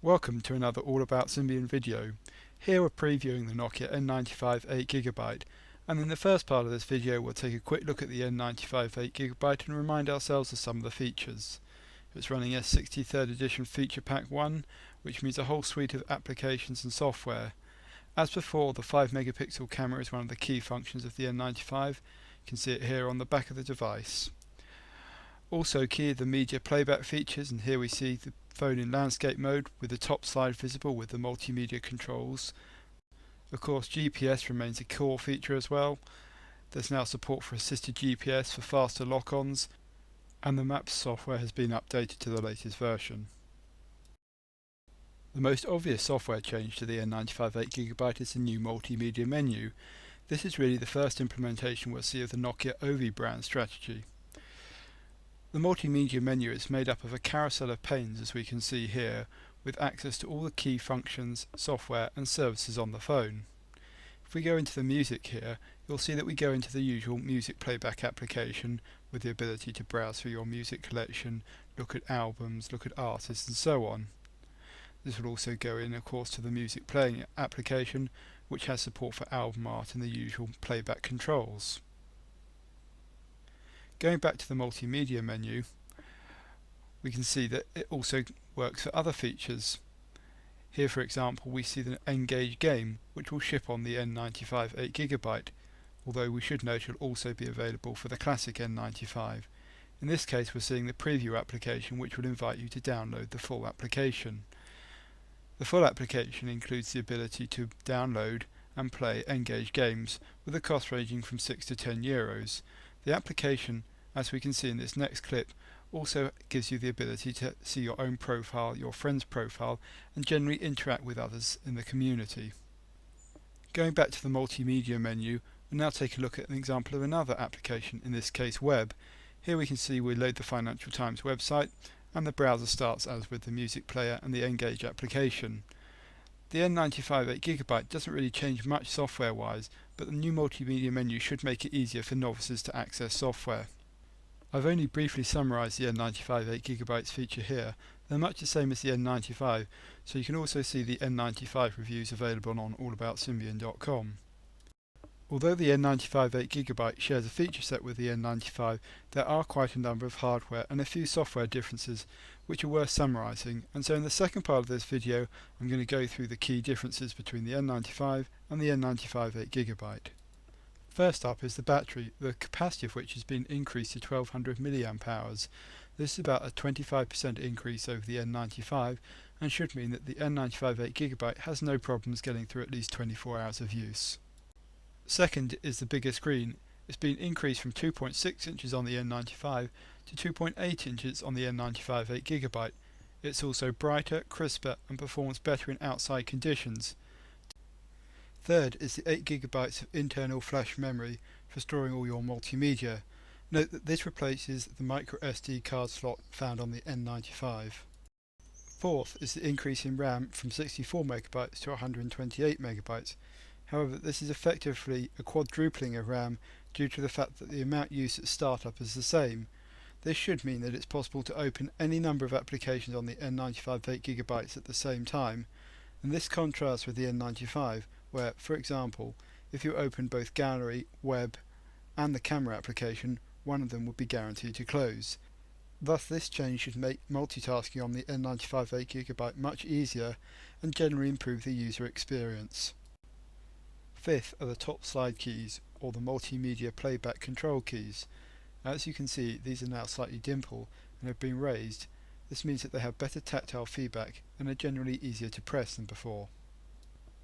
Welcome to another All About Symbian video. Here we're previewing the Nokia N95 8GB, and in the first part of this video we'll take a quick look at the N95 8GB and remind ourselves of some of the features. It's running S63rd edition Feature Pack 1, which means a whole suite of applications and software. As before, the 5 megapixel camera is one of the key functions of the N95. You can see it here on the back of the device. Also key are the media playback features, and here we see the phone in landscape mode with the top slide visible with the multimedia controls. Of course, GPS remains a core feature as well. There's now support for assisted GPS for faster lock-ons, and the Maps software has been updated to the latest version. The most obvious software change to the N95 8GB is the new multimedia menu. This is really the first implementation we'll see of the Nokia OV brand strategy. The multimedia menu is made up of a carousel of panes, as we can see here, with access to all the key functions, software and services on the phone. If we go into the music here, you'll see that we go into the usual music playback application with the ability to browse through your music collection, look at albums, look at artists and so on. This will also go in, of course, to the music playing application, which has support for album art and the usual playback controls. Going back to the multimedia menu, we can see that it also works for other features. Here, for example, we see the Engage game, which will ship on the N95 8GB, although we should note it will also be available for the classic N95. In this case, we're seeing the preview application, which will invite you to download the full application. The full application includes the ability to download and play Engage games, with a cost ranging from €6 to €10. The application, as we can see in this next clip, also gives you the ability to see your own profile, your friend's profile, and generally interact with others in the community. Going back to the multimedia menu, we'll now take a look at an example of another application, in this case web. Here we can see we load the Financial Times website, and the browser starts as with the music player and the Engage application. The N95 8GB doesn't really change much software wise, but the new multimedia menu should make it easier for novices to access software. I've only briefly summarised the N95 8GB feature here. They're much the same as the N95, so you can also see the N95 reviews available on allaboutsymbian.com. Although the N95 8GB shares a feature set with the N95, there are quite a number of hardware and a few software differences which are worth summarising, and so in the second part of this video I'm going to go through the key differences between the N95 and the N95 8GB. First up is the battery, the capacity of which has been increased to 1200 mAh. This is about a 25% increase over the N95 and should mean that the N95 8GB has no problems getting through at least 24 hours of use. Second is the bigger screen. It's been increased from 2.6 inches on the N95 to 2.8 inches on the N95 8GB. It's also brighter, crisper and performs better in outside conditions. Third is the 8GB of internal flash memory for storing all your multimedia. Note that this replaces the micro SD card slot found on the N95. Fourth is the increase in RAM from 64 MB to 128 MB. However, this is effectively a quadrupling of RAM due to the fact that the amount used at startup is the same. This should mean that it's possible to open any number of applications on the N95 8GB at the same time, and this contrasts with the N95, where, for example, if you open both Gallery, Web and the camera application, one of them would be guaranteed to close. Thus this change should make multitasking on the N95 8GB much easier and generally improve the user experience. Fifth are the top slide keys, or the multimedia playback control keys. As you can see, these are now slightly dimpled and have been raised. This means that they have better tactile feedback and are generally easier to press than before.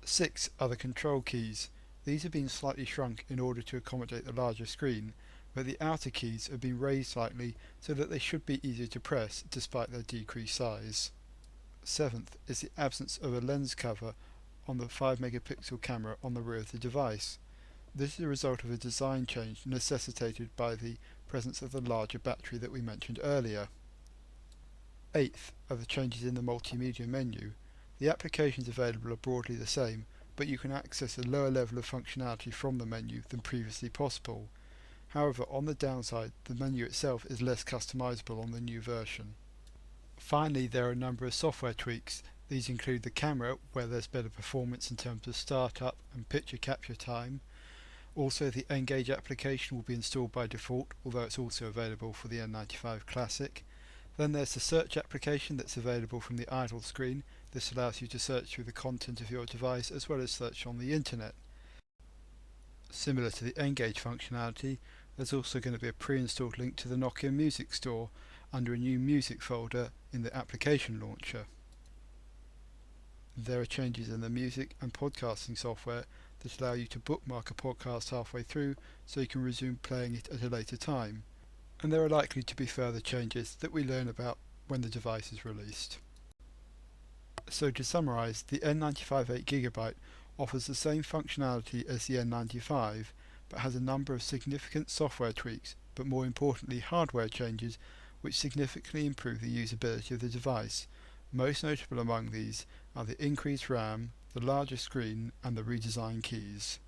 6 are the control keys. These have been slightly shrunk in order to accommodate the larger screen, but the outer keys have been raised slightly so that they should be easier to press despite their decreased size. 7th is the absence of a lens cover on the 5 megapixel camera on the rear of the device. This is a result of a design change necessitated by the presence of the larger battery that we mentioned earlier. 8th are the changes in the multimedia menu. The applications available are broadly the same, but you can access a lower level of functionality from the menu than previously possible. However, on the downside, the menu itself is less customizable on the new version. Finally, there are a number of software tweaks These include the camera, where there's better performance in terms of startup and picture capture time. Also, the N-Gage application will be installed by default, although it's also available for the N95 Classic. Then there's the search application that's available from the idle screen. This allows you to search through the content of your device as well as search on the internet. Similar to the N-Gage functionality, there's also going to be a pre-installed link to the Nokia Music Store under a new music folder in the application launcher. There are changes in the music and podcasting software that allow you to bookmark a podcast halfway through so you can resume playing it at a later time. And there are likely to be further changes that we learn about when the device is released. So to summarise, the N95 8GB offers the same functionality as the N95 but has a number of significant software tweaks, but more importantly hardware changes which significantly improve the usability of the device. Most notable among these are the increased RAM, the larger screen and the redesigned keys.